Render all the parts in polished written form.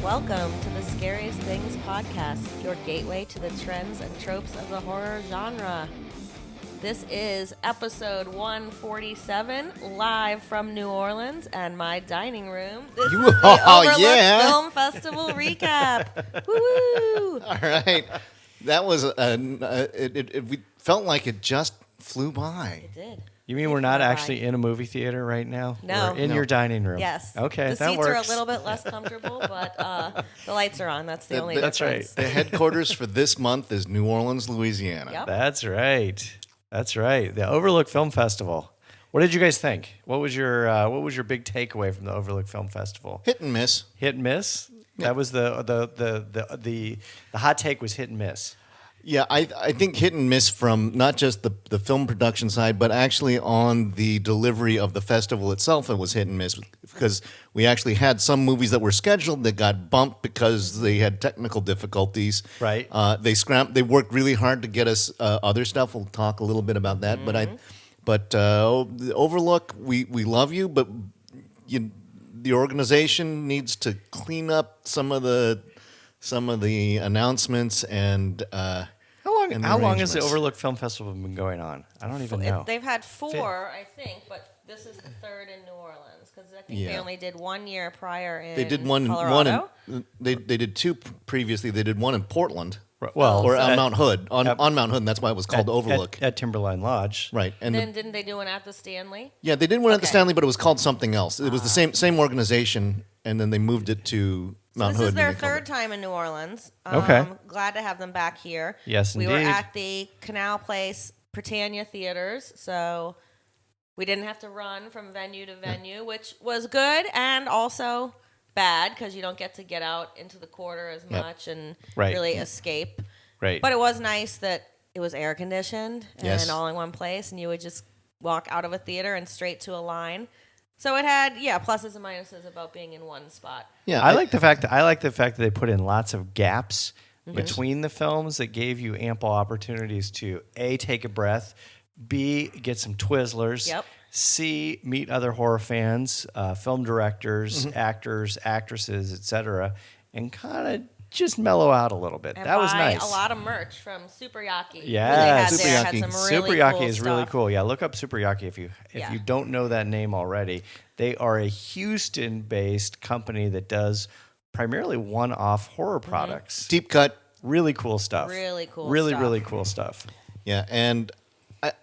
Welcome to the Scariest Things podcast, your gateway to the trends and tropes of the horror genre. This is episode 147, live from New Orleans and my dining room. This is the Overlook Film Festival recap. Woo! All right. That was, it felt like it just flew by. It did. You mean we're not actually in a movie theater right now? No. We're in your dining room. Yes. Okay, the that seats works. are a little bit less comfortable, but the lights are on. That's the only difference. That's right. The headquarters for this month is New Orleans, Louisiana. Yep. That's right. That's right. The Overlook Film Festival. What did you guys think? What was your big takeaway from the Overlook Film Festival? Hit and miss. Hit and miss. Yeah. That was the hot take was hit and miss. Yeah, I think hit and miss from not just the film production side, but actually on the delivery of the festival itself, it was hit and miss because we actually had some movies that were scheduled that got bumped because they had technical difficulties. Right. They worked really hard to get us other stuff. We'll talk a little bit about that. But the Overlook, we love you, but the organization needs to clean up some of the announcements and. How long has the Overlook Film Festival been going on? I don't even know. They've had four, I think, but this is the third in New Orleans because I think they only did 1 year prior in Colorado. They did two previously. They did one in Portland, or on Mount Hood, on Mount Hood, and that's why it was called Overlook at Timberline Lodge. Right, and then didn't they do one at the Stanley? Yeah, they did one at the Stanley, but it was called something else. It was the same organization, and then they moved it to Mount Hood. This is their third time in New Orleans. Okay. Glad to have them back here. Yes, we indeed. were at the Canal Place Britannia Theaters, so we didn't have to run from venue to venue, which was good and also bad because you don't get to get out into the quarter as much and really escape. Right. But it was nice that it was air conditioned Yes. and all in one place, and you would just walk out of a theater and straight to a line. So it had pluses and minuses about being in one spot. Yeah, I like the fact that they put in lots of gaps between the films that gave you ample opportunities to A, take a breath, B, get some Twizzlers, C, meet other horror fans, film directors, actors, actresses, etc., and kind of just mellow out a little bit. And that was buy nice. a lot of merch from Super Yaki. Yeah, Super Yaki. had some really Super Yaki cool is stuff. really cool. Yeah, look up Super Yaki if you don't know that name already. They are a Houston-based company that does primarily one-off horror products. Deep cut. Really cool stuff. Really cool Really, stuff. really cool stuff. Yeah, and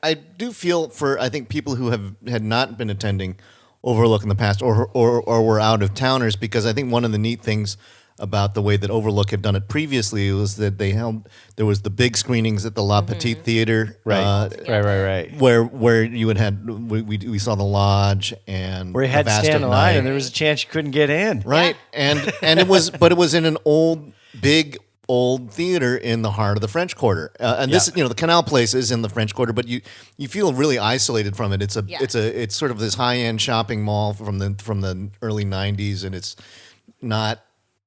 I do feel for I think people who had not been attending Overlook in the past or were out of towners, because I think one of the neat things about the way that Overlook had done it previously was that there was the big screenings at the La Petite Theater, Right. where you had we saw the Lodge and Where you had to Vast stand of in line Night. and there was a chance you couldn't get in. Right, and it was in an big old theater in the heart of the French Quarter, and this the Canal Place is in the French Quarter, but you feel really isolated from it. It's sort of this high end shopping mall from the early '90s, and it's not.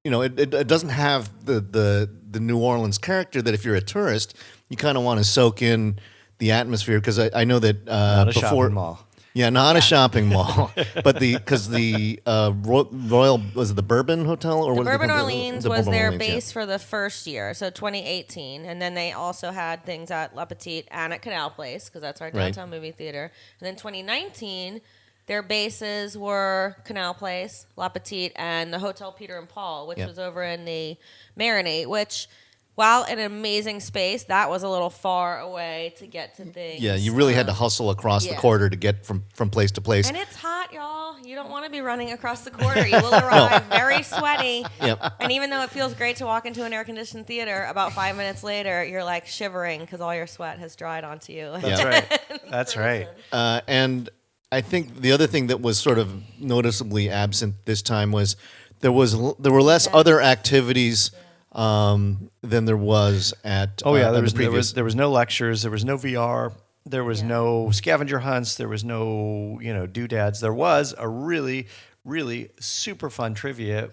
It doesn't have the New Orleans character that if you're a tourist, you kind of want to soak in the atmosphere, because I know that Not a shopping mall. Yeah, not a shopping mall, but because the Royal, was it the Bourbon Hotel or The what? Bourbon Orleans was their Orleans, base for the first year, so 2018, and then they also had things at La Petite and at Canal Place because that's our downtown movie theater. And then 2019, their bases were Canal Place, La Petite, and the Hotel Peter and Paul, which was over in the Marinate, which, while an amazing space, that was a little far away to get to things. Yeah, you really had to hustle across the quarter to get from place to place. And it's hot, y'all. You don't want to be running across the quarter. You will arrive very sweaty. Yep. And even though it feels great to walk into an air-conditioned theater, about 5 minutes later, you're like shivering because all your sweat has dried onto you. That's right. That's right. And I think the other thing that was sort of noticeably absent this time was there were less other activities than there was at there was no lectures, there was no VR, there was no scavenger hunts, there was no doodads. There was a really super fun trivia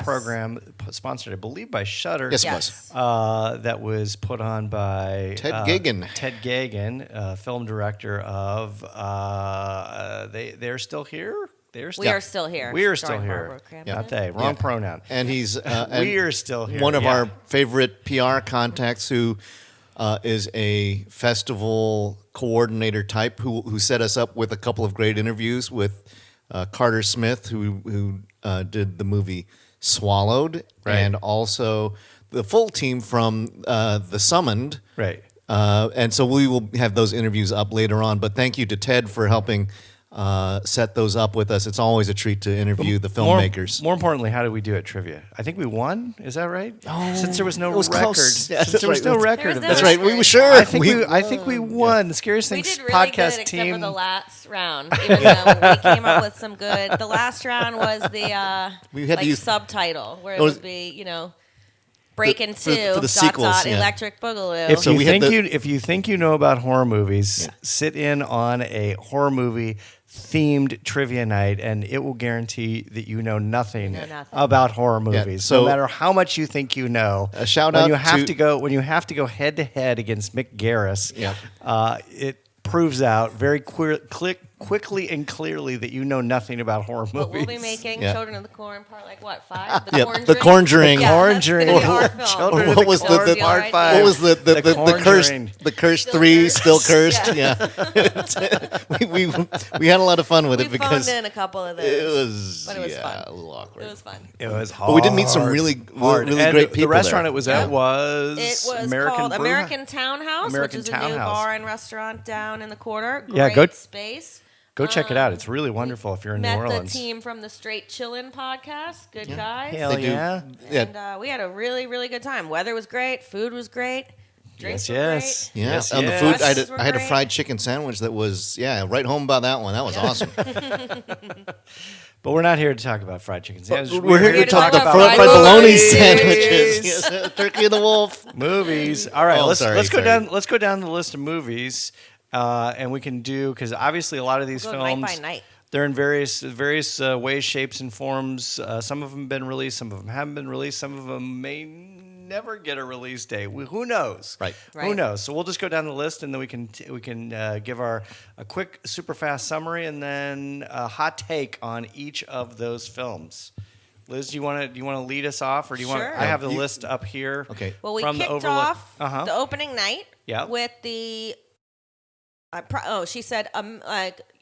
program sponsored, I believe, by Shudder. Yes, it was. That was put on by Ted Gagan. Ted Gagan, film director of They're Still Here. We are still here. We are still here. Barbara Crampton. Not they. Wrong pronoun. And he's We are still here. One of our favorite PR contacts who is a festival coordinator type who set us up with a couple of great interviews with Carter Smith, who did the movie Swallowed, and also the full team from The Summoned. Right. And so we will have those interviews up later on. But thank you to Ted for helping set those up with us. It's always a treat to interview the filmmakers. More importantly, how did we do at trivia? I think we won. Is that right? Oh, since there was no record. Close. Yeah, since there was no record of That's this. right. We were sure. I think we won. The Scariest We Things did really podcast good, team. except for the last round. Even though we came up with some good. The last round was the We had to use- subtitle where it would be Breaking Two for the sequels, Electric Boogaloo. If you think you know about horror movies, sit in on a horror movie themed trivia night, and it will guarantee that you know nothing about horror movies. so no matter how much you think you know, a shout when out you have to- when you have to go head to head against Mick Garris, it proves out very quickly and clearly that you know nothing about horror movies. But we'll be making Children of the Corn part 5? The The Conjuring. Conjuring. Children What was the part 5? What was the Conjuring. cursed Still 3 cursed. still cursed? Yeah. we had a lot of fun with We it because phoned in a couple of those. it was But it was fun. a little awkward. It was fun. It was hard. But we did meet some really And great people. The restaurant there. it was at was It was American called Brew- American Townhouse, American which is a new Townhouse. bar and restaurant down in the quarter. Great Yeah, go- space. Go check it out. It's really wonderful if you're in New Met Orleans. the team from the Straight Chillin' podcast. Good guys. Hell They do. yeah. And we had a really, really good time. Weather was great. Food was great. Drinks were Yes. great. Yeah, Yes, and yes. the food. Questions were I had a great. fried chicken sandwich that was right home about that one. That was awesome. But we're not here to talk about fried chicken sandwiches. We're here to talk about fried fried bologna movies. sandwiches. Yes, Turkey and the Wolf. movies. All right, Oh, let's sorry. go down. Let's go down the list of movies, and we can do because obviously a lot of these Go films night by night. they're in various ways, shapes, and forms. Some of them have been released. Some of them haven't been released. Some of them may never get a release date. Who knows? Right. Who knows? So we'll just go down the list, and then we can give a quick, super fast summary, and then a hot take on each of those films. Liz, do you want to lead us off, or do you want? Sure. I have the You- list up here. Okay. Well, we from the kicked Overlook. off Uh-huh. the opening night Yeah. with the. She said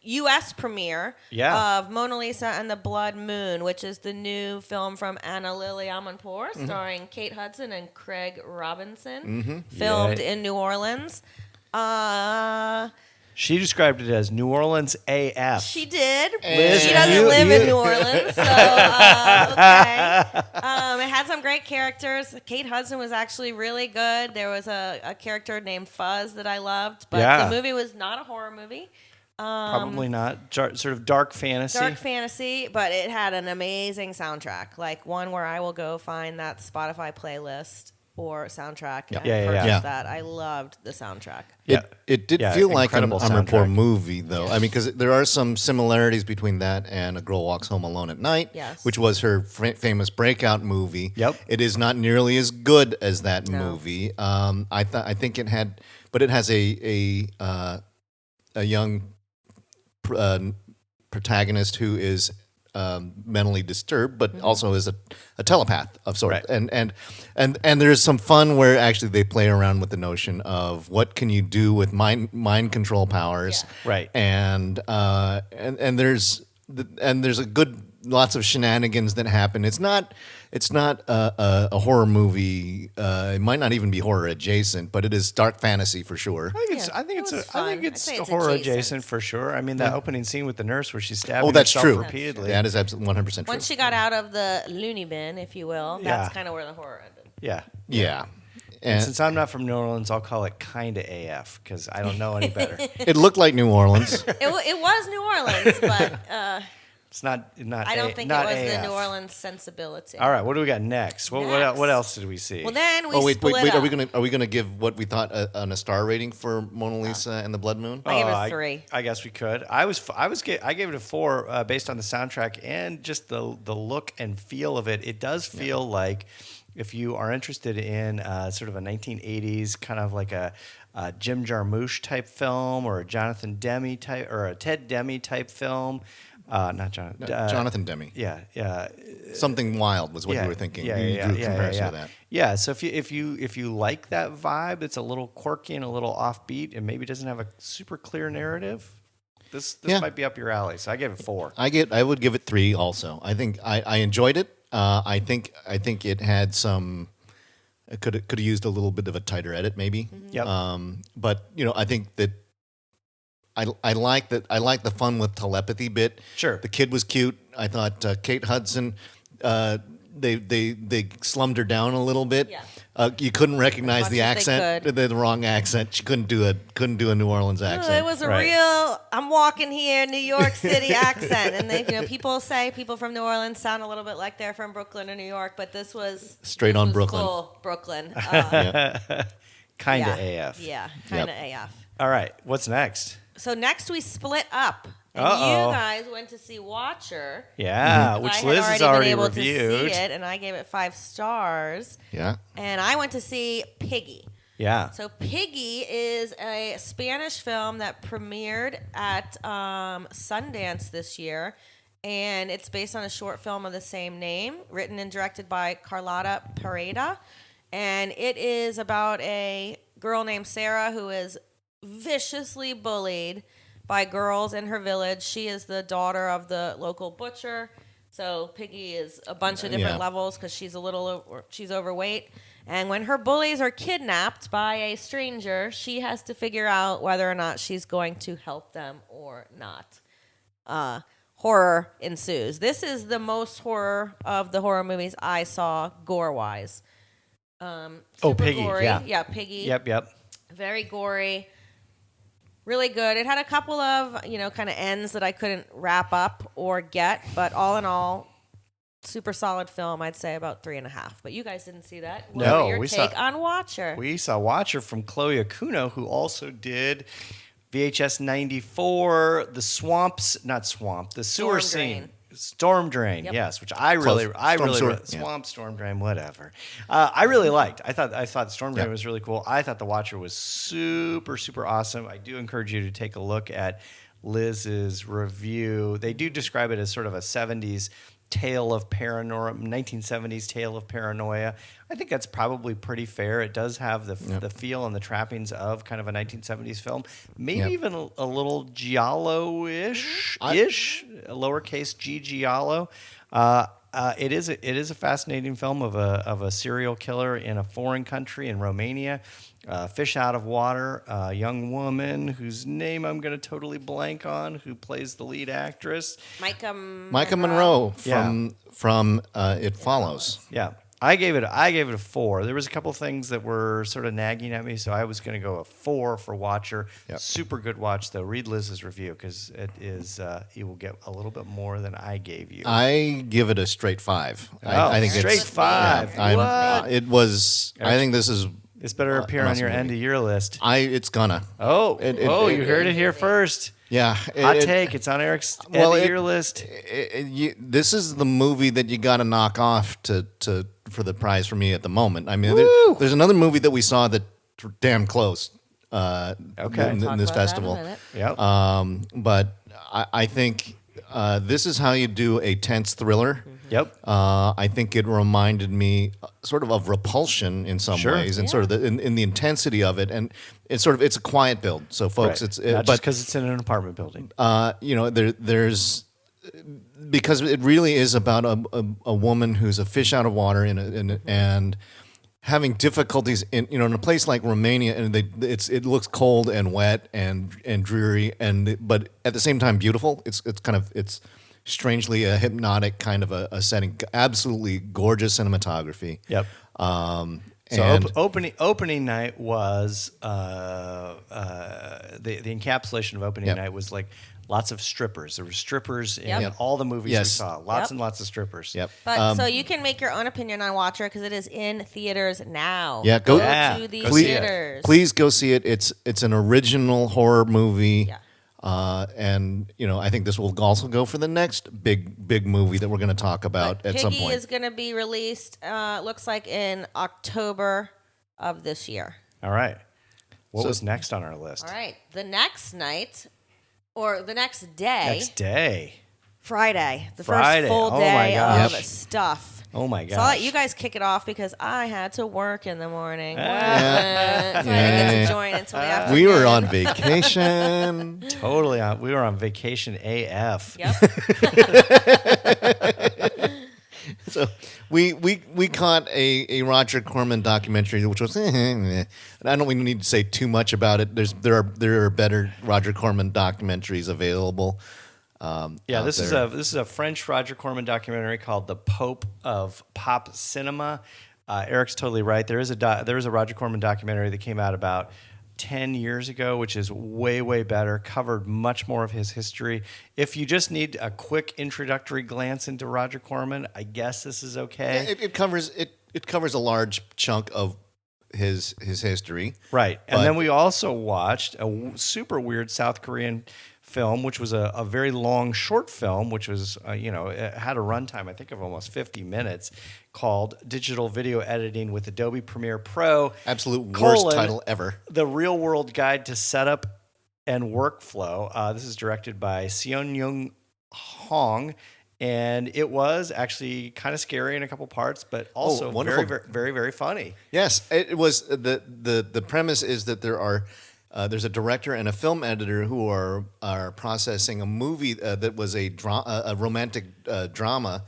U.S. premiere of Mona Lisa and the Blood Moon, which is the new film from Anna Lily Amanpour, starring Kate Hudson and Craig Robinson, filmed in New Orleans. She described it as New Orleans AF. She did. Liz, She doesn't you- live you- in New Orleans, so okay. It had some great characters. Kate Hudson was actually really good. There was a character named Fuzz that I loved, but the movie was not a horror movie. Probably not. Sort of dark fantasy. Dark fantasy, but it had an amazing soundtrack, like one where I will go find that Spotify playlist or soundtrack and purchase that. I loved the soundtrack. It did feel like an incredible Amarpour soundtrack. movie, though. I mean, because there are some similarities between that and A Girl Walks Home Alone at Night, Yes. which was her famous breakout movie. Yep. It is not nearly as good as that movie. I think it had, but it has a young protagonist who is mentally disturbed, but also is a telepath of sorts. Right. And there's some fun where actually they play around with the notion of what can you do with mind control powers, Right. And there's a good lots of shenanigans that happen. It's not a horror movie. It might not even be horror adjacent, but it is dark fantasy for sure. I think was it's fun. it's I'd say it's horror adjacent. adjacent for sure. I mean, that opening scene with the nurse where she's stabbing Oh, that's herself true. repeatedly. That is absolutely 100% true. Once she got out of the loony bin, if you will, that's kind of where the horror ended. Yeah. Yeah. And And since I'm not from New Orleans, I'll call it kinda AF because I don't know any better. it looked like New Orleans. It was New Orleans, but It's not. I don't think it not was AF. the New Orleans sensibility. All right, what do we got next? Next. What else did we see? Well, then we Oh wait, split wait! up. Are we gonna give what we thought on a star rating for Mona Lisa and the Blood Moon? I gave it a 3. I guess we could. I gave it a 4 based on the soundtrack and just the look and feel of it. It does feel like if you are interested in sort of a 1980s kind of like a Jim Jarmusch type film or a Jonathan Demme type or a Ted Demme type film. Not Jonathan. Jonathan Demme. Yeah. Something Wild was what you were thinking. You drew comparison to that. Yeah. So if you like that vibe, it's a little quirky and a little offbeat, and maybe doesn't have a super clear narrative. This might be up your alley. So I gave it 4. I would give it 3 also. I think I enjoyed it. I think it had some. It could have used a little bit of a tighter edit, maybe. Mm-hmm. Yep. But I think that I like that. I like the fun with telepathy bit. Sure. The kid was cute. I thought Kate Hudson. They slummed her down a little bit. Yeah. You couldn't recognize the accent, could. the wrong accent. She couldn't do a New Orleans accent. It was a real I'm walking here New York City accent, and people from New Orleans sound a little bit like they're from Brooklyn or New York, but this was Brooklyn. Full Brooklyn. Kind of AF. Yeah, kind of AF. All right, what's next? So next we split up. And you guys went to see Watcher. Yeah, which Liz has already been able reviewed. To see it, and I gave it 5 stars. Yeah. And I went to see Piggy. Yeah. So Piggy is a Spanish film that premiered at Sundance this year. And it's based on a short film of the same name, written and directed by Carlotta Pereda. And it is about a girl named Sarah who is viciously bullied by girls in her village. She is the daughter of the local butcher. So Piggy is a bunch of different levels because she's she's overweight. And when her bullies are kidnapped by a stranger, she has to figure out whether or not she's going to help them or not. Horror ensues. This is the most horror of the horror movies I saw gore-wise. Piggy, gory. yeah. Piggy. Yep. Very gory. Really good. It had a couple of, kind of ends that I couldn't wrap up or get, but all in all, super solid film. I'd say about 3.5. But you guys didn't see that. What were your take on Watcher? We saw Watcher from Chloe Akuno, who also did VHS 94, the sewer scene. Storm Drain, yes, which I really Swamp, Storm Drain, whatever. I really liked. I thought Storm Drain was really cool. I thought The Watcher was super, super awesome. I do encourage you to take a look at Liz's review. They do describe it as sort of a 70s tale of paranoia, 1970s tale of paranoia. I think that's probably pretty fair. It does have the feel and the trappings of kind of a 1970s film. Maybe even a little giallo-ish, lowercase g giallo. It is a fascinating film of a serial killer in a foreign country in Romania. Fish out of water, a young woman whose name I'm going to totally blank on, who plays the lead actress. Micah Monroe from It Follows. Yeah. I gave it a 4. There was a couple things that were sort of nagging at me, so I was going to go a 4 for Watcher. Yep. Super good watch, though. Read Liz's review because it is you will get a little bit more than I gave you. I give it a straight 5. I think straight 5. Yeah, I think this is. It's better appear on your end of year list. It's gonna. You heard it here first. Yeah. Hot take. It's on Eric's end of year list. This is the movie that you got to knock off for the prize for me at the moment. I mean, there's another movie that we saw that damn close. In this festival. Yep. But I think this is how you do a tense thriller. Yep. I think it reminded me sort of Repulsion in some ways, and sort of in the intensity of it, and it's a quiet build. So, folks, it's not just because it's in an apartment building. There's because it really is about a woman who's a fish out of water and having difficulties in a place like Romania, and it looks cold and wet and dreary, but at the same time beautiful. It's strangely a hypnotic kind of a setting. Absolutely gorgeous cinematography. Yep. Opening night was the encapsulation of opening night was like lots of strippers. There were strippers in all the movies we saw. Lots and lots of strippers. Yep. But so you can make your own opinion on Watcher because it is in theaters now. Yeah, go to the theaters. Please go see it. It's an original horror movie. Yeah. And I think this will also go for the next big movie that we're going to talk about at some point. Piggy is going to be released. Looks like in October of this year. All right. What was next on our list? All right. The next night, or the next day. Next day. Friday, the Friday. first full Oh, day my gosh. of stuff. Oh my gosh. So I'll let you guys kick it off because I had to work in the morning. So Yeah. I didn't get to join until the afternoon. We were on vacation. Totally on. We were on vacation AF. Yep. So we caught a Roger Corman documentary, which was, and I don't even need to say too much about it. There are better Roger Corman documentaries available. This is a French Roger Corman documentary called "The Pope of Pop Cinema." Eric's totally right. There is a Roger Corman documentary that came out about 10 years ago, which is way better. Covered much more of his history. If you just need a quick introductory glance into Roger Corman, I guess this is okay. It covers a large chunk of his history, Right, and then we also watched a super weird South Korean film, which was a very long short film, which was it had a runtime I think of almost 50 minutes, called Digital Video Editing with Adobe Premiere Pro. Absolute worst title ever. The Real World Guide to Setup and Workflow. This is directed by Seon-Young Hong. And it was actually kind of scary in a couple parts, but also very, very, very funny. Yes, it was. The premise is that there's a director and a film editor who are processing a movie that was a romantic drama,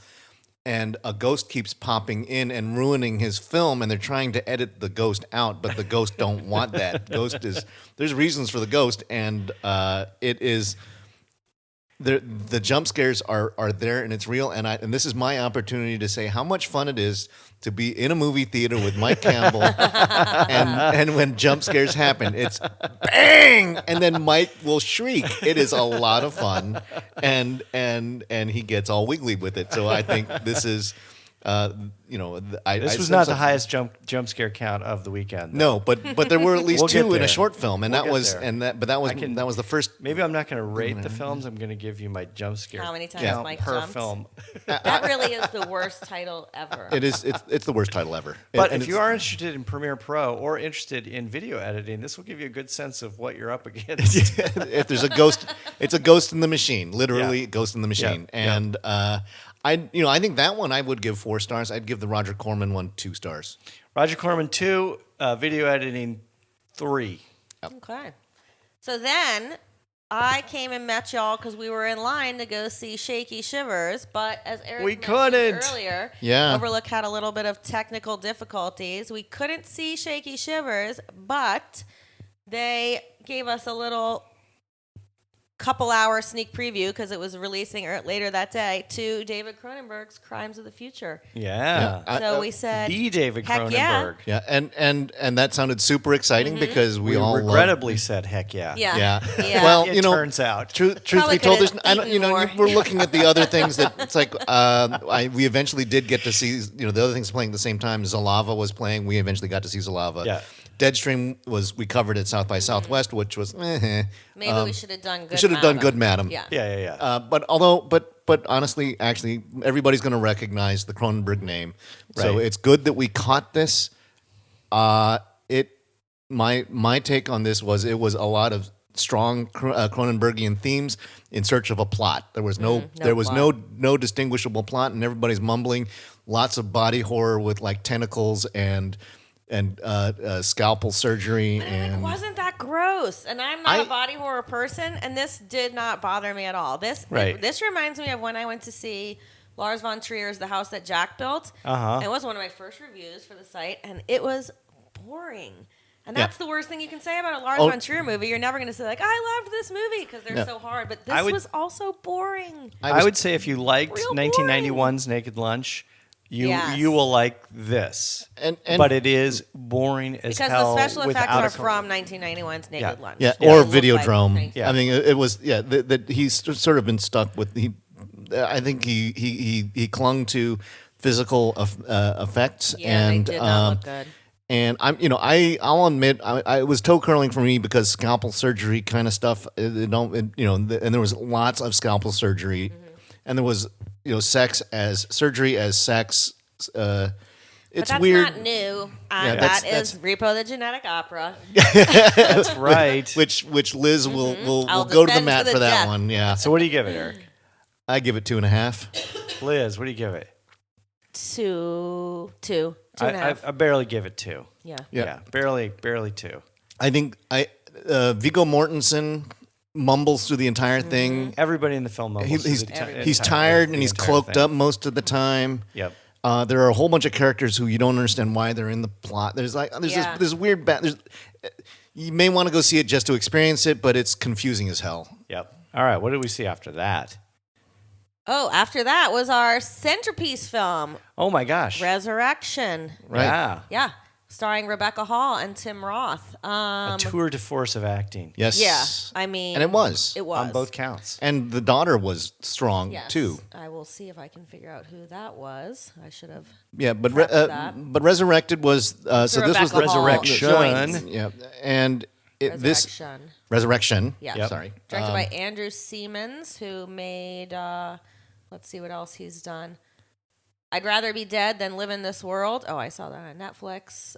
and a ghost keeps popping in and ruining his film, and they're trying to edit the ghost out, but the ghost don't want that. There's reasons for the ghost, and it is. The jump scares are there, and it's real. And this is my opportunity to say how much fun it is to be in a movie theater with Mike Campbell, and when jump scares happen, it's bang, and then Mike will shriek. It is a lot of fun, and he gets all wiggly with it. So I think this is. This was not the highest jump scare count of the weekend. No, but there were at least two in a short film, and that was the first. Maybe I'm not going to rate the films. I'm going to give you my jump scare. How many times count Mike per jumped? film? That really is the worst title ever. It is. It's the worst title ever. But if you are interested in Premiere Pro or interested in video editing, this will give you a good sense of what you're up against. If there's a ghost, it's a ghost in the machine. Literally, ghost in the machine. Yeah. And I think that one I would give 4 stars. I'd give the Roger Corman one 2 stars. Roger Corman 2, video editing 3. Okay. So then I came and met y'all because we were in line to go see Shaky Shivers, but as Eric mentioned earlier, Overlook had a little bit of technical difficulties. We couldn't see Shaky Shivers, but they gave us a little couple-hour sneak preview because it was releasing later that day to David Cronenberg's Crimes of the Future. Yeah. So we said, the David heck Cronenberg. Yeah, and that sounded super exciting because we all regrettably said heck yeah. Yeah. Well, it turns out. Truth be told, we're looking at the other things that it's like. We eventually did get to see. The other things playing at the same time. Zalava was playing. We eventually got to see Zalava. Yeah. Deadstream we covered at South by Southwest, which was maybe we should have done good. We should have done Good Madam. Yeah. But honestly, actually, everybody's going to recognize the Cronenberg name, so it's good that we caught this. My take on this was it was a lot of strong Cronenbergian themes in search of a plot. There was no distinguishable plot, and everybody's mumbling. Lots of body horror with like tentacles and scalpel surgery, and wasn't that gross? And I'm not a body horror person, and this did not bother me at all. This reminds me of when I went to see Lars von Trier's The House That Jack Built. It was one of my first reviews for the site, and it was boring. And that's the worst thing you can say about a Lars von Trier movie. You're never going to say, like, I loved this movie because they're so hard. But this was also boring. I would say if you liked 1991's Naked Lunch, you will like this, but it is boring as hell. Because the special effects are from 1991's Naked Lunch. Yeah, or Videodrome. I mean, it was that he's sort of been stuck with. I think he clung to physical effects, and they did not look good. And I'll admit, it was toe curling for me because scalpel surgery kind of stuff. And there was lots of scalpel surgery, and there was. Sex as surgery as sex. It's but that's weird. Not new. That is Repo the Genetic Opera. That's right. Which Liz will go to the mat for that one. Yeah. So what do you give it, Eric? I give it 2.5. Liz, what do you give it? 2 and a half. I barely give it 2. Yeah. Barely 2. I think Viggo Mortensen mumbles through the entire thing. Everybody in the film mumbles. He's tired and he's cloaked up most of the time. Yep. There are a whole bunch of characters who you don't understand why they're in the plot. There's this weird you may want to go see it just to experience it, but it's confusing as hell. Yep. All right, what did we see after that? Oh, after that was our centerpiece film. Oh my gosh. Resurrection. Right. Yeah. Starring Rebecca Hall and Tim Roth. A tour de force of acting. Yes. Yeah. I mean. And it was. It was. On both counts. And the daughter was strong, too. I will see if I can figure out who that was. I should have. Yeah, but Resurrected was. So this was the Resurrection. Yeah. And Resurrection. Resurrection. Yeah. Yep. Sorry. Directed by Andrew Siemens, who made. Let's see what else he's done. I'd Rather Be Dead Than Live in This World. Oh, I saw that on Netflix.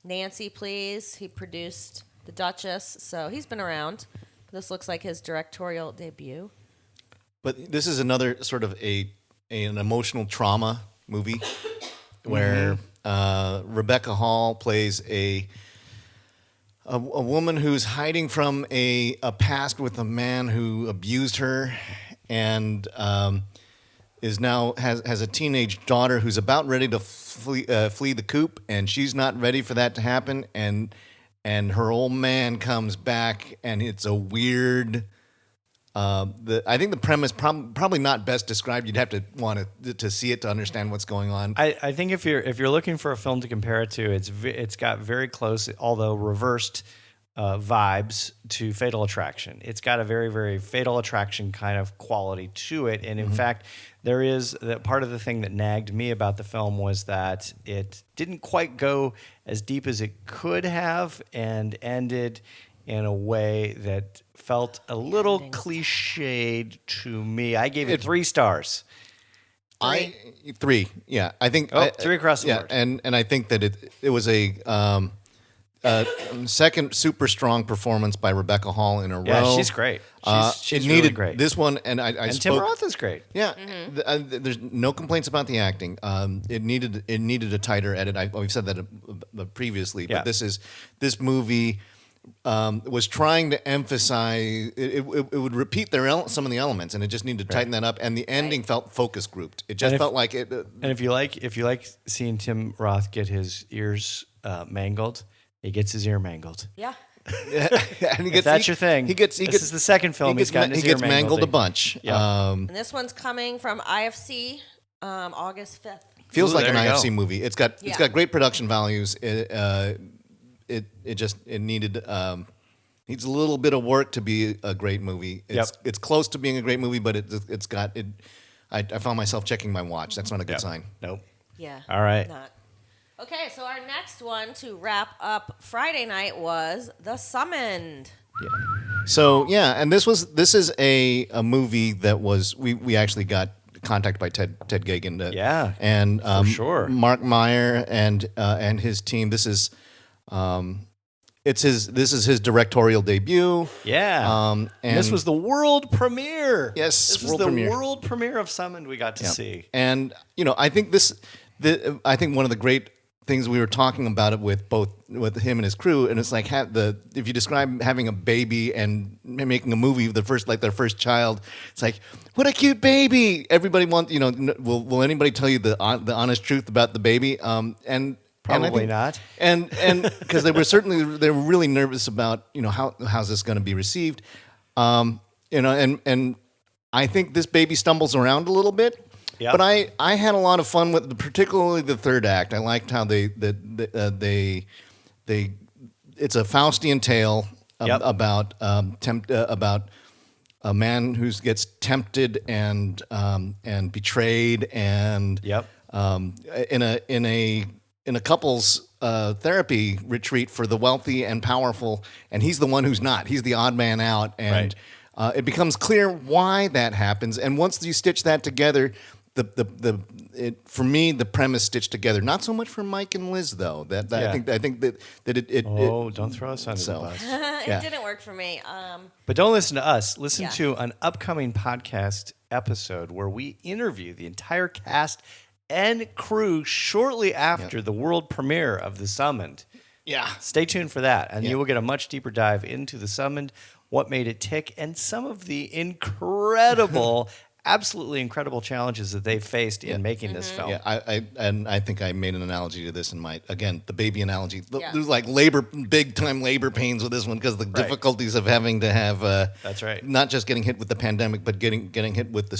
Nancy, Please. He produced The Duchess. So he's been around. This looks like his directorial debut. But this is another sort of an emotional trauma movie where Rebecca Hall plays a woman who's hiding from a past with a man who abused her and is now has a teenage daughter who's about ready to flee the coop, and she's not ready for that to happen. And her old man comes back, and it's a weird. I think the premise probably not best described. You'd have to want to see it to understand what's going on. I think if you're looking for a film to compare it to, it's got very close, although reversed, vibes to Fatal Attraction. It's got a very, very Fatal Attraction kind of quality to it. And in fact, there is that part of the thing that nagged me about the film was that it didn't quite go as deep as it could have and ended in a way that felt a little cliched to me. I gave it 3 stars. 3. Yeah, I think 3 across the board. And I think that it was a second super strong performance by Rebecca Hall in a row. Yeah, she's great. She's really needed great. This one, and Tim Roth is great. Yeah, there's no complaints about the acting. It needed a tighter edit. We've said that previously, but this movie was trying to emphasize. It would repeat some of the elements, and it just needed to tighten that up. And the ending felt focus grouped. It just felt like it. And if you like seeing Tim Roth get his ears mangled. He gets his ear mangled. Yeah. And that's your thing. This is the second film he's gotten his ear mangled. He gets mangled a bunch. Yeah. And this one's coming from IFC August 5th. Feels like an IFC movie. It's got great production values. It needed needs a little bit of work to be a great movie. It's close to being a great movie, but it's got it. I found myself checking my watch. That's not a good sign. Nope. Yeah. All right. Not. Okay, so our next one to wrap up Friday night was The Summoned. Yeah. So and this is a movie that was we actually got contacted by Ted Gagan. And for sure. Mark Meyer and his team. This is his directorial debut. Yeah. And this was the world premiere. Yes, this was the world premiere of Summoned we got to see. And I think I think one of the great things we were talking about it with him and his crew, and it's like if you describe having a baby and making a movie their first child, it's like, what a cute baby. Everybody wants, will anybody tell you the honest truth about the baby? And probably not. And because they were really nervous about how's this going to be received, and I think this baby stumbles around a little bit. Yep. But I had a lot of fun with particularly the third act. I liked how they it's a Faustian tale about a man who gets tempted and betrayed and in a couple's therapy retreat for the wealthy and powerful, and he's the one who's not. He's the odd man out, and it becomes clear why that happens. And once you stitch that together, for me the premise stitched together. Not so much for Mike and Liz though. I think that it. Don't throw us under the bus. It didn't work for me. But don't listen to us. Listen to an upcoming podcast episode where we interview the entire cast and crew shortly after the world premiere of The Summoned. Yeah. Stay tuned for that, and you will get a much deeper dive into The Summoned, what made it tick, and some of the incredible, absolutely incredible challenges that they faced in making this film. Yeah, I think I made an analogy to this in the baby analogy. Yeah. There's like big time labor pains with this one because the difficulties of having to have that's right, not just getting hit with the pandemic, but getting hit with the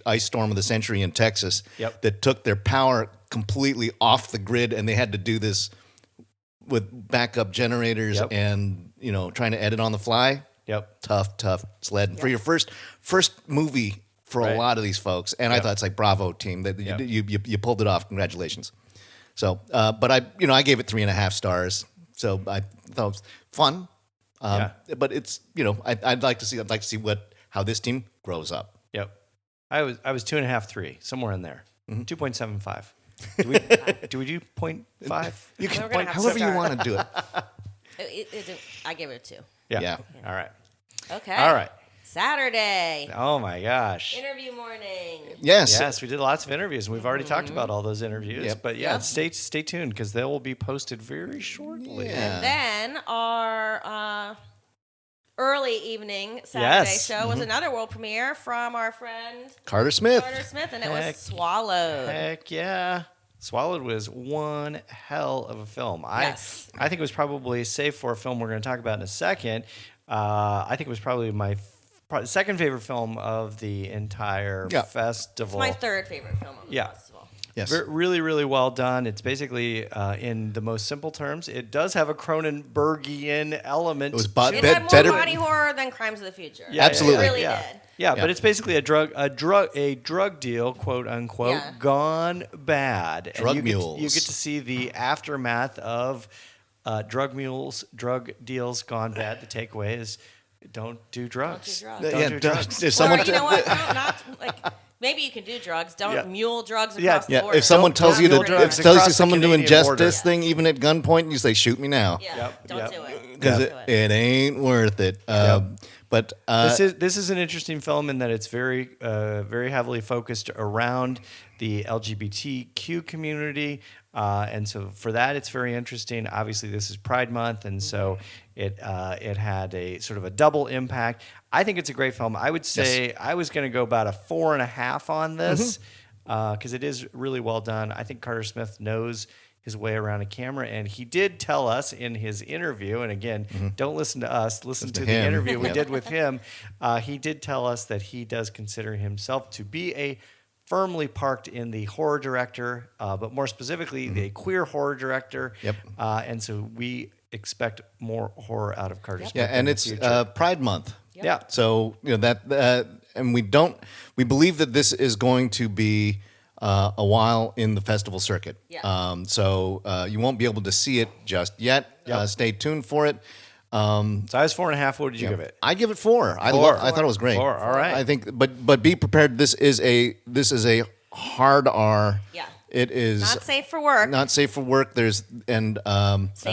ice storm of the century in Texas that took their power completely off the grid, and they had to do this with backup generators and trying to edit on the fly. Tough sled for your first movie. For a lot of these folks, and I thought it's like bravo team that you pulled it off. Congratulations. So, but I gave it 3.5 stars. So I thought it was fun. But it's I'd like to see how this team grows up. Yep. I was 2.5, 3, somewhere in there. 2.75. Do we do 0.5? You can point however you want to do it. I gave it a 2. Yeah. All right. Okay. All right. Saturday. Oh my gosh. Interview morning. Yes, we did lots of interviews, and we've already talked about all those interviews. But stay tuned because they will be posted very shortly. And then our early evening Saturday show was another world premiere from our friend Carter Smith, and it was Swallowed. Heck yeah. Swallowed was one hell of a film. I think it was probably, save for a film we're going to talk about in a second, I think it was probably my second favorite film of the entire festival. It's my third favorite film of the festival. Yes. Really, really well done. It's basically, in the most simple terms, it does have a Cronenbergian element. It had more body horror than Crimes of the Future. Yeah, absolutely. It really did. Yeah, but it's basically a drug deal, quote unquote, gone bad. Drug mules. You get to see the aftermath of drug deals gone bad. The takeaway is don't do drugs. Don't do drugs. Don't do drugs. If someone you know what? No, not like maybe you can do drugs. Don't mule drugs across the border. If someone tells you someone to ingest border. this thing, even at gunpoint, and you say, "Shoot me now," Don't do it. because it ain't worth it. But this is an interesting film in that it's very very heavily focused around the LGBTQ community, and so for that it's very interesting. Obviously, this is Pride Month, and so it had a sort of a double impact. I think it's a great film. I would say I was going to go about a 4.5 on this because it is really well done. I think Carter Smith knows his way around a camera, and he did tell us in his interview, and again, don't listen to us, listen to the interview we did with him. He did tell us that he does consider himself to be a firmly parked in the horror director, but more specifically, the queer horror director. And so we expect more horror out of Carter Smith. Yeah, and it's Pride Month. Yeah. So and we believe that this is going to be a while in the festival circuit. So you won't be able to see it just yet. Stay tuned for it. So I was 4.5. What did you give it? I give it 4. I thought it was great. 4. All right. I think, but be prepared. This is a hard R. Yeah. It is not safe for work. Not safe for work. Safe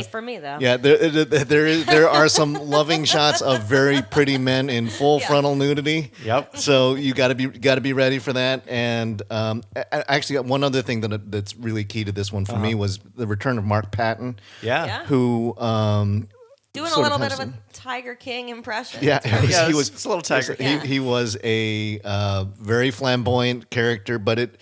for me though. Yeah, there are some loving shots of very pretty men in full frontal nudity. Yep. So you got to be ready for that. And actually, one other thing that's really key to this one for me was the return of Mark Patton. Yeah. Who doing a little bit of a Tiger King impression. Yeah, he was it's a little Tiger King. He was a very flamboyant character, but it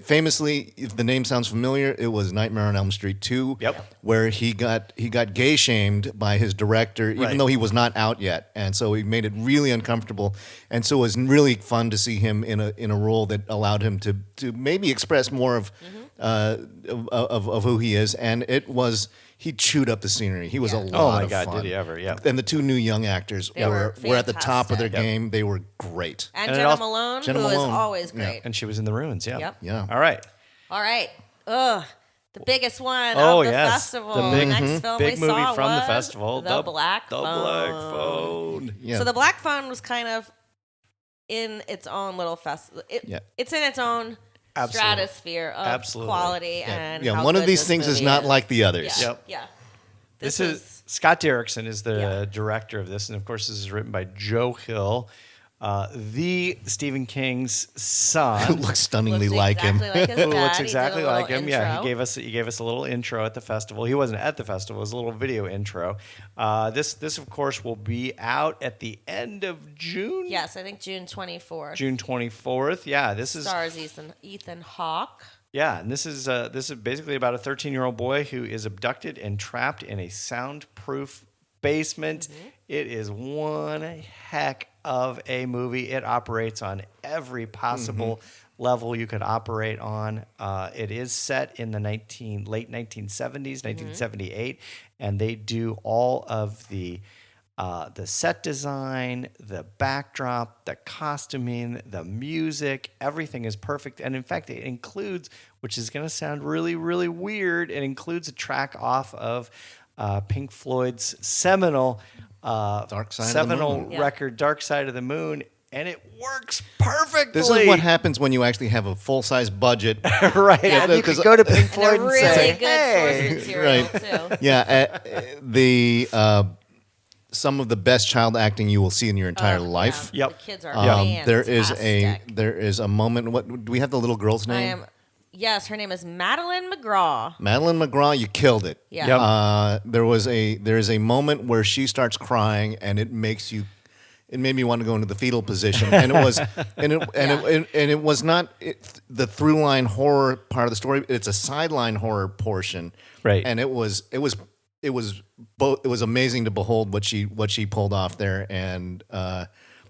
famously, if the name sounds familiar, it was Nightmare on Elm Street 2, where he got gay shamed by his director, even though he was not out yet, and so he made it really uncomfortable. And so it was really fun to see him in a role that allowed him to maybe express more of who he is. And it was. He chewed up the scenery. He was a lot of fun. Oh my God, did he ever? Yeah. And the two new young actors were at the top of their game. They were great. And Jenna Malone, who is always great. Yeah. And she was in The Ruins. Yeah. Yeah. All right. Ugh. The biggest one of the festival. The next film big we movie saw from was the festival. The Black Phone. The Black Phone. Yeah. So The Black Phone was kind of in its own little festival. It's in its own Absolutely. stratosphere of Absolutely. quality and Yeah, how one of good these this things is movie not like the others. Yeah. Yep. Yeah. This is Scott Derrickson is the Yeah. director of this, and of course, this is written by Joe Hill, the Stephen King's son. Looks stunningly Looks like him. exactly like his Who dad. looks He did exactly a little like him. Yeah, intro. he gave us a little intro at the festival. He wasn't at the festival; it was a little video intro. This of course will be out at the end of June. Yes, I think June 24th. June 24th. Yeah, this is Stars Ethan Hawke. Yeah, and this is basically about a 13-year-old boy who is abducted and trapped in a soundproof basement. Mm-hmm. It is one heck of a movie. It operates on every possible level you could operate on. It is set in the late 1970s, 1978, and they do all of the set design, the backdrop, the costuming, the music, everything is perfect. And in fact, it includes, which is going to sound really, really weird, it includes a track off of Pink Floyd's seminal Dark Side of the Moon. record, Dark Side of the Moon. And it works perfectly. This is what happens when you actually have a full-size budget. Right. Yeah. And you could go to Pink And Floyd a and really say, good hey. source material, too. Yeah, some of the best child acting you will see in your entire life. Yeah. Yep. The kids are There fantastic. is a moment. What do we have the little girl's name? Yes, her name is Madeline McGraw. Madeline McGraw. You killed it. Yeah. Yep. There is a moment where she starts crying, and it makes you. It made me want to go into the fetal position, and it was, it was not the through line horror part of the story. It's a sideline horror portion, Right. And it was amazing to behold what she pulled off there, and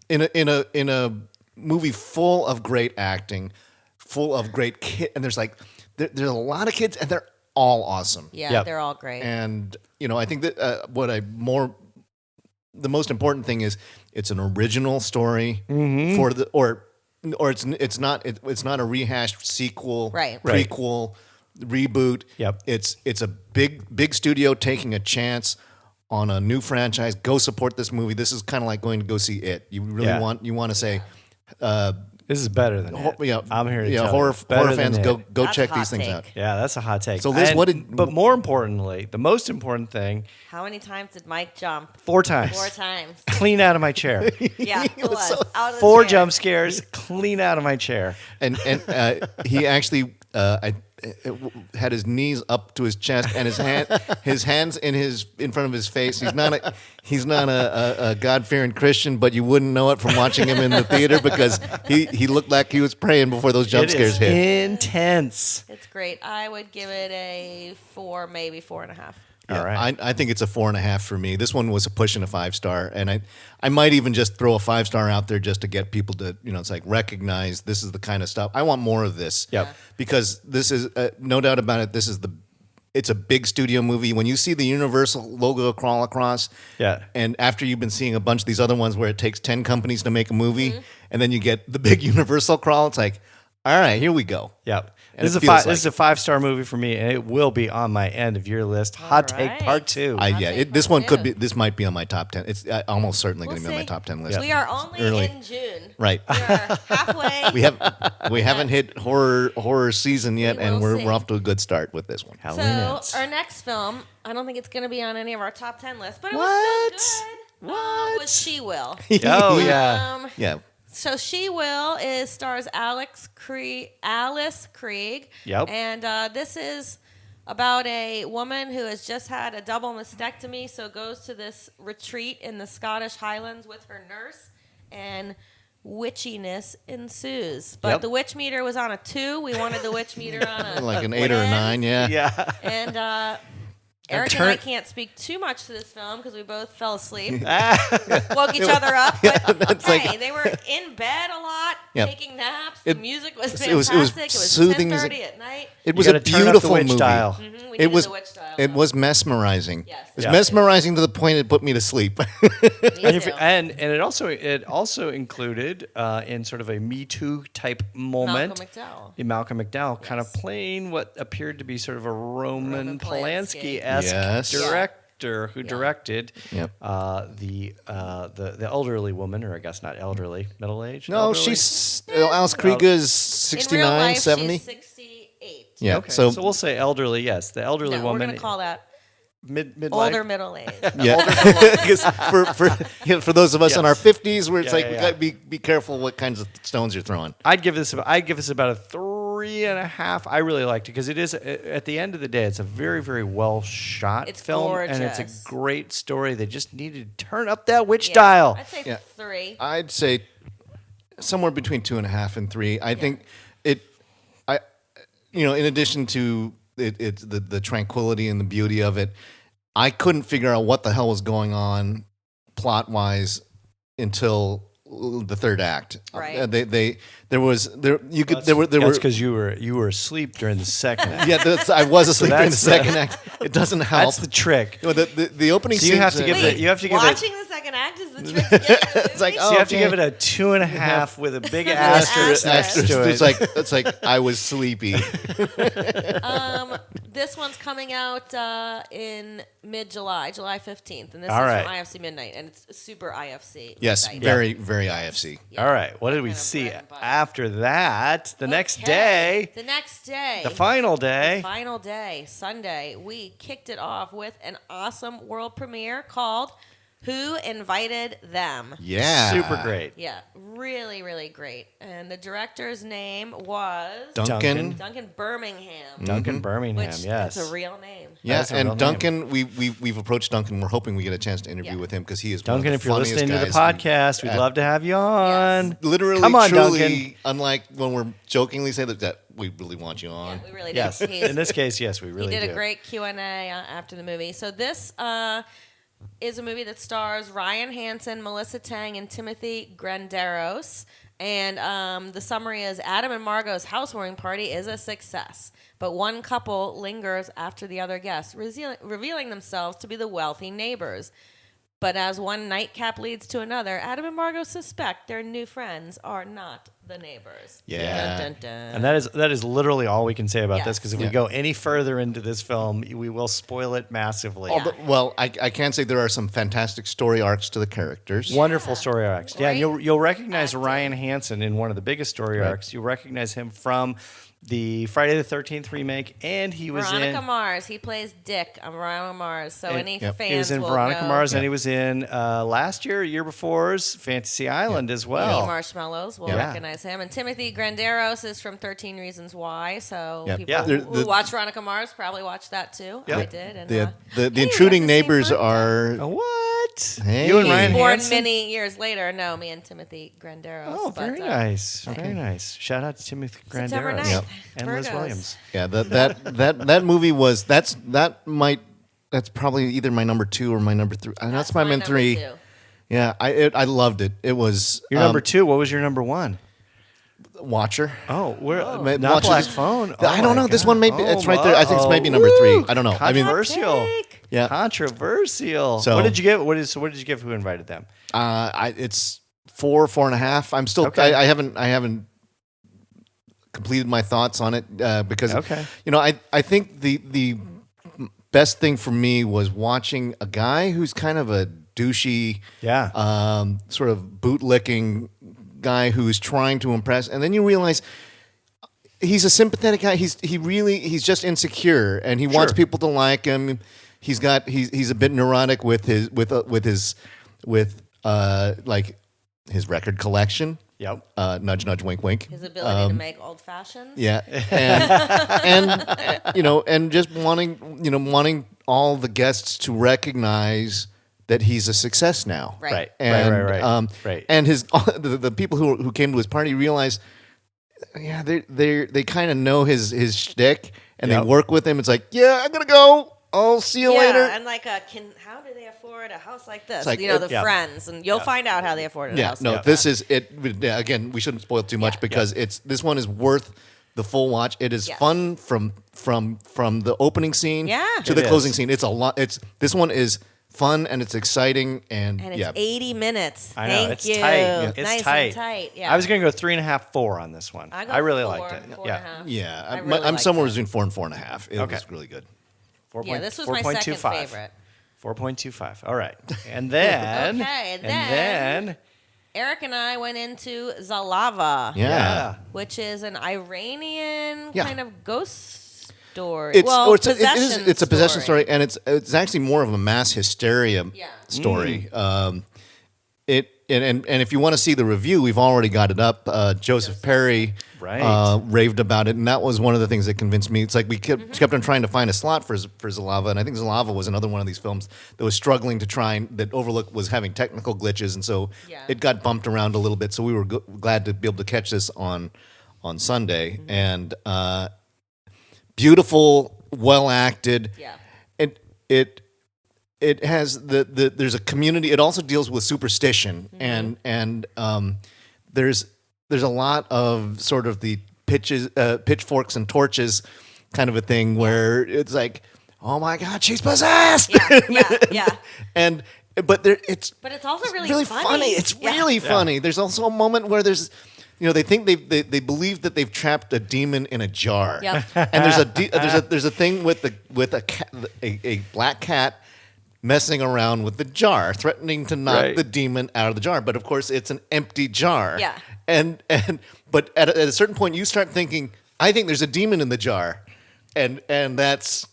in a movie full of great acting, full of great kids, and there's a lot of kids, and they're all awesome. Yeah, Yep. they're all great. And I think that the most important thing is it's an original story for the or it's not a rehashed sequel, Right. prequel, reboot. Yep. It's a big studio taking a chance on a new franchise. Go support this movie. This is kind of like going to go see it. You really want to say. This is better than it. Yeah, I'm here to tell horror you. Better fans than go it. That's check a hot these things take. out. Yeah, that's a hot take. So, Liz, but more importantly, the most important thing, How many times did Mike jump? 4 times. 4 times. Clean out of my chair. Yeah, it was. Out of the 4 chair. jump scares, clean out of my chair. And he actually had his knees up to his chest and his hands in front of his face. He's not a God-fearing Christian, but you wouldn't know it from watching him in the theater because he looked like he was praying before those jump scares hit. Intense. It's great. I would give it a 4, maybe 4.5. Yeah, All right. I think it's a 4.5 for me. This one was a pushing a 5-star, and I might even just throw a 5-star out there just to get people to it's like recognize this is the kind of stuff I want more of this. Yep. Because this is no doubt about it. It's a big studio movie. When you see the Universal logo crawl across, Yeah. and after you've been seeing a bunch of these other ones where it takes 10 companies to make a movie, and then you get the big Universal crawl, it's like, all right, here we go. Yep. And This it is feels this is a 5-star movie for me, and it will be on my end of your list. Hot take right. part 2. This one could be. This might be on my top 10. It's almost certainly going to be on my see. top 10 list. We are only Early. in June. Right. We are halfway. We haven't hit horror season yet, We and will we're see. off to a good start with this one. Halloween So ends. our next film, I don't think it's going to be on any of our top 10 lists, but it What? was still good. What? Was She Will. Oh yeah. Yeah. So She Will stars Alice Krieg. Yep. And this is about a woman who has just had a double mastectomy, so goes to this retreat in the Scottish Highlands with her nurse, and witchiness ensues. But Yep. the witch meter was on a 2. We wanted the witch meter on a Like an 8 or a 10. 9. Yeah. Yeah. And Eric and I can't speak too much to this film because we both fell asleep. Woke each other up. But hey, they were in bed a lot, Yep. taking naps. The music was it was fantastic. It was soothing. 10:30 at night. It was You a gotta turn up the beautiful witch movie. dial. We It needed was. the witch dial. It was mesmerizing. Yes. It was Yeah. mesmerizing to the point it put me to sleep. Me And, too. and it also included in sort of a Me Too type moment. Malcolm McDowell. Malcolm McDowell kind of Yes. playing what appeared to be sort of a Roman Roman Polanski-esque Yes. direct director who directed the elderly woman, or I guess not elderly, middle-aged? No, elderly? she's Alice Krige is 69, in real life, 70. She's 68. Yeah, Okay. So we'll say elderly, yes. The elderly No, woman. we're going to call that midlife. older middle age. Yeah, because for those of us in our 50s, where it's we got to be careful what kinds of stones you're throwing. I'd give this about a 3.5. I really liked it because it is, at the end of the day, it's a very, very well shot film, gorgeous. and it's a great story. They just needed to turn up that witch dial. I'd say 3. I'd say somewhere between 2.5 and 3. I think in addition to it's the tranquility and the beauty of it, I couldn't figure out what the hell was going on plot wise until the third act. Right. That's because you were asleep during the second act. Yeah, I was asleep during the second act. It doesn't help. That's the trick. The opening. So you have to give it. Watching the second act is the trick. To get into the It's like, movie? So you have to give it a 2.5 with a big asterisk next to it. It's like I was sleepy. This one's coming out in mid-July, July 15th, and this All is right. from IFC Midnight, and it's super IFC. Yes, very, very IFC. Yeah. All right. What did we Kind of see bread and butter. after that? The next Okay. day, The next day. the final day. Final day, Sunday, we kicked it off with an awesome world premiere called Who Invited Them? Yeah, Super great. Yeah, really, really great. And the director's name was Duncan. Duncan Birmingham. Duncan Birmingham, Which yes. is a real name. Yeah, That's a real and name. Duncan, we've approached Duncan. We're hoping we get a chance to interview with him because he is Duncan, one of if the you're funniest listening to the guys podcast, we'd love to have you on. Literally, Come on, truly, Duncan. unlike when we're jokingly say that we really want you Yeah, on. we really Yes. do. In this case, yes, we He really did do. a great Q&A after the movie. So this is a movie that stars Ryan Hansen, Melissa Tang, and Timothy Granderos. And the summary is Adam and Margot's housewarming party is a success, but one couple lingers after the other guests, revealing themselves to be the wealthy neighbors. But as one nightcap leads to another, Adam and Margot suspect their new friends are not the neighbors. Yeah. Dun, dun, dun. And that is literally all we can say about this, because if we Yeah. go any further into this film, we will spoil it massively. Well, I can say there are some fantastic story arcs to the characters. Wonderful story arcs. Yeah, and Great you'll recognize acting. Ryan Hansen in one of the biggest story arcs. You'll recognize him from the Friday the 13th remake, and he was Veronica Mars. He plays Dick on Veronica Mars. So any fans he was in will Veronica know. Mars, and he was in last year, year before's Fantasy Island as well. Eating Marshmallows will recognize him. And Timothy Granderos is from 13 Reasons Why. So people who watch Veronica Mars probably watched that too. I did. And, The intruding neighbors are What? Hey. You and Ryan born Hansen? many years later. No, me and Timothy Granderos. Oh, very nice. Very nice. Shout out to Timothy September Granderos 9th. and Liz Virgos. Williams. Yeah, that movie was that's probably either my number 2 or my number 3. That's my number 3. 2. Yeah, I loved it. It was Your number 2. What was your number 1? Watcher. Oh, we're Watcher. not Black Phone. Oh I don't my know. This God. one may be. It's right there. I think it's maybe number 3. I don't know. I mean, Controversial. yeah. Controversial. So- what did you give? What did you give? Who Invited Them? it's 4.5. I'm still. Okay. I haven't completed my thoughts on it because Okay. I think the best thing for me was watching a guy who's kind of a douchey, sort of bootlicking guy who's trying to impress, and then you realize he's a sympathetic guy. He's just insecure, and he wants people to like him. He's a bit neurotic with his record collection. Yep. Nudge, nudge, wink, wink. His ability to make old fashions. Yeah, and just wanting all the guests to recognize that he's a success now. Right. And, Right. And the people who came to his party realize, they kind of know his shtick, and they work with him. It's like, I'm gonna go. I'll see you later. And how do they afford a house like this? like, friends, and you'll find out how they afford a house. This is it. Again, we shouldn't spoil too much because this one is worth the full watch. It is fun from the opening scene to the closing scene. It's a lot. This one is fun and it's exciting and it's 80 minutes. I know, Thank it's you. tight. Yeah. It's nice tight. and tight. Yeah. I was going to go 3.5, 4 on this one. I really liked it. 4.5. Yeah, I really I'm liked somewhere it. between 4 and 4.5. It was really good. 4. Yeah, this was my second 4.25. favorite. 4.25. All right. And then... Okay, and then... Eric and I went into Zalava. Yeah. Which is an Iranian Yeah. kind of ghost story. It's a possession story, and it's actually more of a mass hysteria story. And if you want to see the review, we've already got it up. Joseph Perry raved about it, and that was one of the things that convinced me. It's like we kept on trying to find a slot for Zalava, and I think Zalava was another one of these films that was struggling to that Overlook was having technical glitches, and so it got bumped around a little bit. So we were glad to be able to catch this on Sunday, and beautiful, well acted. Yeah, It has there's a community. It also deals with superstition, and there's a lot of sort of the pitchforks and torches kind of a thing where it's like, oh my God, she's possessed. Yeah. But it's also really funny. It's really funny. There's also a moment where there's, they think they believe that they've trapped a demon in a jar. Yep. And there's a thing with a black cat messing around with the jar, threatening to knock the demon out of the jar. But of course, it's an empty jar. Yeah. But at a certain point, you start thinking, I think there's a demon in the jar, and that's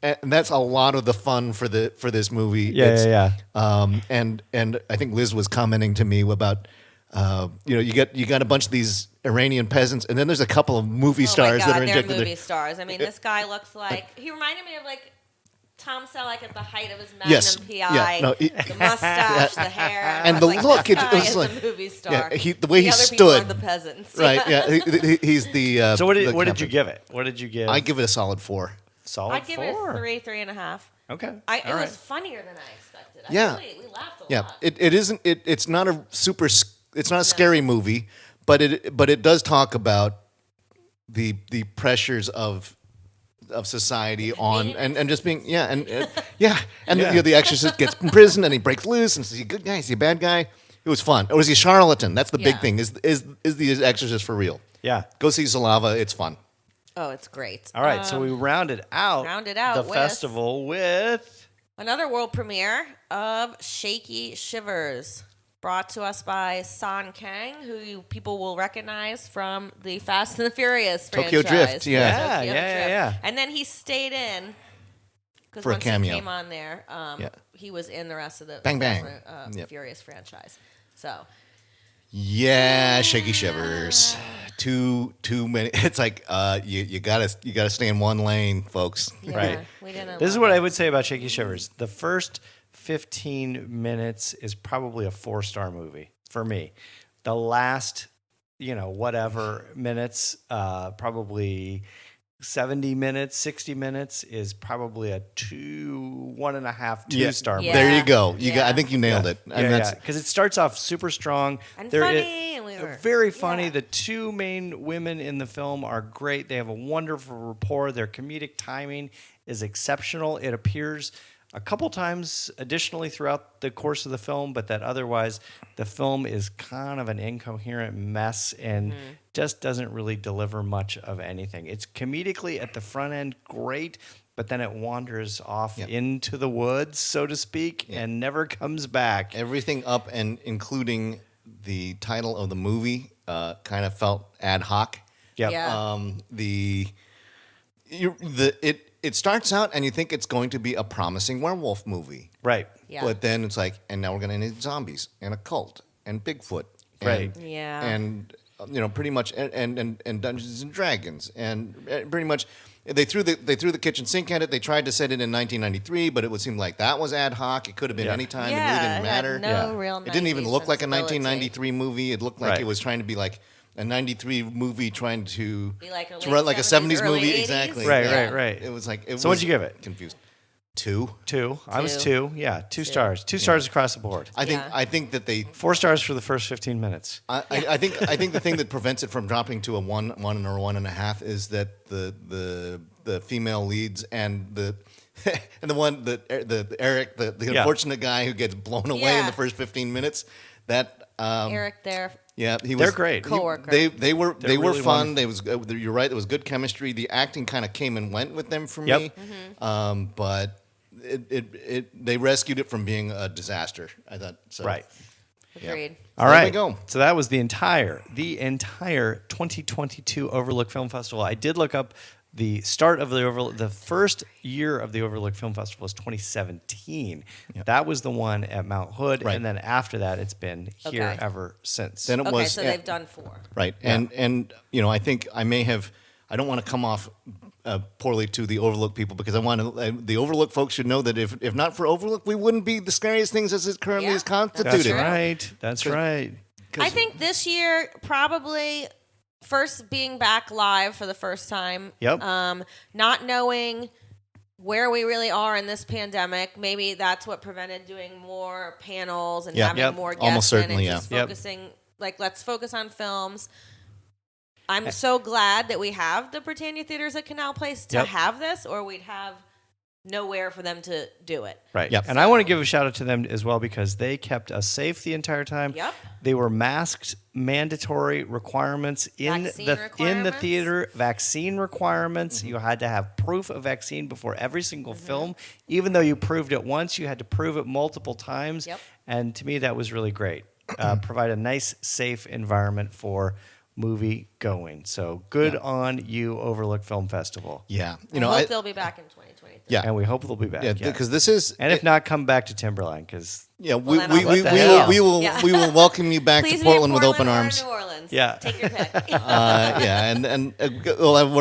a lot of the fun for this movie. Yeah. And I think Liz was commenting to me about, you got a bunch of these Iranian peasants, and then there's a couple of movie stars that are injected. They're movie stars. I mean, this guy looks like he reminded me of like Tom Selleck at the height of his Magnum PI. The mustache, the hair, and the look. It was like a movie star. The way he other stood. People are the peasants. Right. Yeah. He's the. So what did you give it? What did you give? I give it a solid 4. Solid 4. I'd give it a 3.5. Okay. It was funnier than I expected. We laughed a lot. It isn't. It's not a super. It's not a scary movie, but it does talk about the pressures of society on and just being the exorcist gets in prison and he breaks loose and is he a good guy, is he a bad guy? It was fun. Or is he a charlatan? That's the big thing. Is the exorcist for real? Yeah. Go see Zalava. It's fun. Oh, it's great. All right, so we rounded out the festival with another world premiere of Shaky Shivers, brought to us by San Kang, who people will recognize from the Fast and the Furious franchise. Tokyo Drift, yeah. And then he stayed in because for once a cameo. he came on there, he was in the rest of the Bang Bang Furious franchise. So, Shaky Shivers. Too many. It's like you gotta stay in one lane, folks. Yeah, right. We didn't. This is what I would say about Shaky Shivers. The first 15 minutes is probably a 4-star movie for me. The last, whatever minutes, probably 70 minutes, 60 minutes is probably a 1.5, 2-star movie. There you go. I think you nailed it. And because it starts off super strong and funny, and we were very funny. Yeah. The two main women in the film are great. They have a wonderful rapport. Their comedic timing is exceptional. It appears a couple times additionally throughout the course of the film, but that otherwise the film is kind of an incoherent mess and just doesn't really deliver much of anything. It's comedically at the front end great, but then it wanders off into the woods, so to speak, and never comes back. Everything up and including the title of the movie kind of felt ad hoc. Yep. Yeah. It starts out and you think it's going to be a promising werewolf movie. Right. Yeah. But then it's like, and now we're going to need zombies and a cult and Bigfoot. Right. And pretty much and Dungeons and Dragons and pretty much they threw the kitchen sink at it. They tried to set it in 1993, but it would seem like that was ad hoc. It could have been any time. It really didn't matter. Real. It didn't even look like a 1993 movie. It looked like Right. it was trying to be like a 93 movie trying to be like a, run like a 70s movie. 80s? Exactly. Right. It was like So what'd you give it? Confused. 2. I was 2. Yeah, 2 stars. 2 stars across the board. I think that they 4 stars for the first 15 minutes. I think the thing that prevents it from dropping to a 1 or 1.5 is that the female leads and the and the Eric the unfortunate guy who gets blown away in the first 15 minutes. That Eric there. Yeah, they're great. Coworker. They were really fun. You're right. There was good chemistry. The acting kind of came and went with them for me. Mm-hmm. But they rescued it from being a disaster. I thought so. Right. Agreed. All right. There we go. So that was the entire 2022 Overlook Film Festival. I did look up the start of the first year of the Overlook Film Festival was 2017. Yep. That was the one at Mount Hood, and then after that, it's been here ever since. Then it was, so they've done 4. Right, and I think I may have. I don't want to come off poorly to the Overlook people because I want to. The Overlook folks should know that if not for Overlook, we wouldn't be the Scariest Things as it currently is constituted. That's right. I think this year probably first being back live for the first time. Yep. Not knowing where we really are in this pandemic, maybe that's what prevented doing more panels and having more guests. Almost certainly, and just focusing, let's focus on films. I'm so glad that we have the Britannia Theaters at Canal Place to have this, or we'd have nowhere for them to do it. Right. Yep. And I want to give a shout out to them as well because they kept us safe the entire time. Yep. They were masked, mandatory requirements in the theater, vaccine requirements. Mm-hmm. You had to have proof of vaccine before every single film. Even though you proved it once, you had to prove it multiple times. Yep. And to me, that was really great. Provide a nice, safe environment for movie going. So good on you, Overlook Film Festival. Yeah. I hope they'll be back in 2023. Yeah. And we hope they'll be back. Yeah, because this is... And if not, come back to Timberline, because... Yeah, we will welcome you back to Portland with open arms. New Orleans. Yeah. Take your pick. What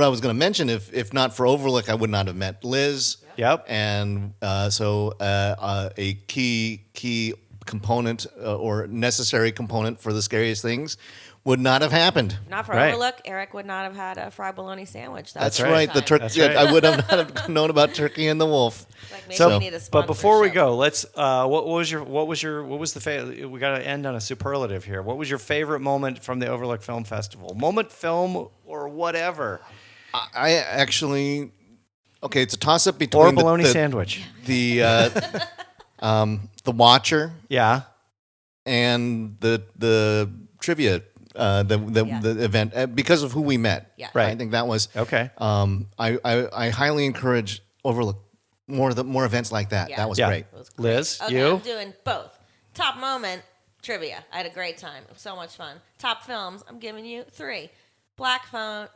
I was going to mention, if not for Overlook, I would not have met Liz. Yep. And a key component or necessary component for the Scariest Things would not have happened. Not for Overlook, Eric would not have had a fried bologna sandwich. That's right. The turkey. I would have not known about Turkey and the Wolf. But before we go, let's. What was the? We got to end on a superlative here. What was your favorite moment from the Overlook Film Festival? Moment, film, or whatever. I actually. Okay, it's a toss up between or bologna sandwich. The Watcher. Yeah. And the trivia. The event because of who we met. Yeah. Right. I think that was okay. I highly encourage Overlook more events like that. Yeah. That was great. Liz, okay, you? I'm doing both. Top moment, trivia. I had a great time. It was so much fun. Top films, I'm giving you 3. Black Phone,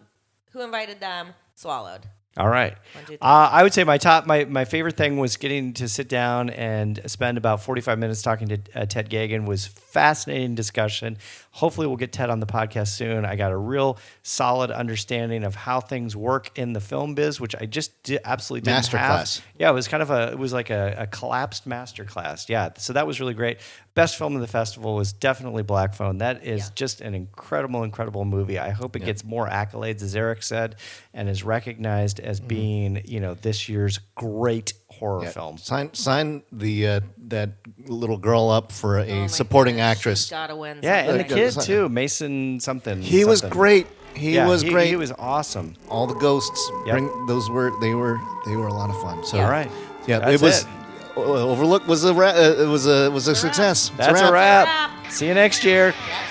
Who Invited Them, Swallowed. All right. 1, 2, 3. I would say my favorite thing was getting to sit down and spend about 45 minutes talking to Ted Gagan. Was fascinating discussion. Hopefully we'll get Ted on the podcast soon. I got a real solid understanding of how things work in the film biz, which I just absolutely didn't have. Yeah, it was kind of like a collapsed masterclass. Yeah, so that was really great. Best film of the festival was definitely Black Phone. That is just an incredible movie. I hope it gets more accolades, as Eric said, and is recognized as being, this year's great horror film. Sign the that little girl up for a supporting actress. She's gotta win. Yeah, and the kid too, Mason something. He was great. He was great. He was awesome. All the ghosts. They were a lot of fun. So all right. Yeah, it was. Overlook was a success. That's a wrap. See you next year. Yes.